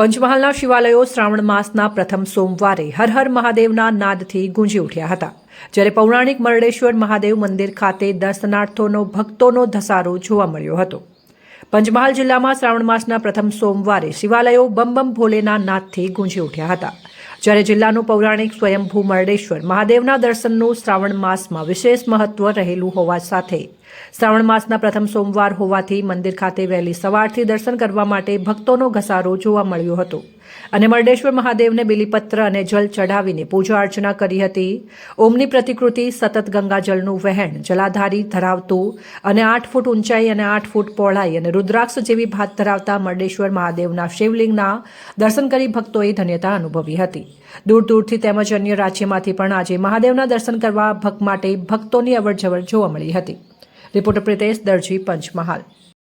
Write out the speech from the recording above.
પંચમહાલના શિવાલયો શ્રાવણ માસના પ્રથમ સોમવારે હર હર મહાદેવના નાદથી ગુંજી ઉઠ્યા હતા, જ્યારે પૌરાણિક મરડેશ્વર મહાદેવ મંદિર ખાતે ભક્તોનો ધસારો જોવા મળ્યો હતો. પંચમહાલ જિલ્લામાં શ્રાવણ માસના પ્રથમ સોમવારે શિવાલયો બમ બમ ભોલેના નાદથી ગુંજી ઉઠ્યા હતા, જ્યારે જિલ્લાનું પૌરાણિક સ્વયંભૂ મરડેશ્વર મહાદેવના દર્શનનું શ્રાવણ માસમાં વિશેષ મહત્વ રહેલું હોવા સાથે શ્રાવણ માસના પ્રથમ સોમવાર હોવાથી મંદિર ખાતે વહેલી સવારથી દર્શન કરવા માટે ભક્તોનો ઘસારો જોવા મળ્યો હતો અને મરડેશ્વર મહાદેવને બીલીપત્ર અને જલ ચઢાવીને પૂજા અર્ચના કરી હતી. ઓમની પ્રતિકૃતિ સતત ગંગાજળનું વહેણ જલાધારી ધરાવતું અને 8 ફૂટ ઊંચાઈ અને 8 ફૂટ પહોળાઈ અને રુદ્રાક્ષ જેવી ભાત ધરાવતા મરડેશ્વર મહાદેવના શિવલિંગના દર્શન કરી ભક્તોએ ધન્યતા અનુભવી હતી. દૂર દૂરથી તેમજ અન્ય રાજ્યમાંથી પણ આજે મહાદેવના દર્શન કરવા માટે ભક્તોની અવરજવર જોવા મળી હતી. રિપોર્ટર પ્રિતેશ દરજી, પંચમહાલ.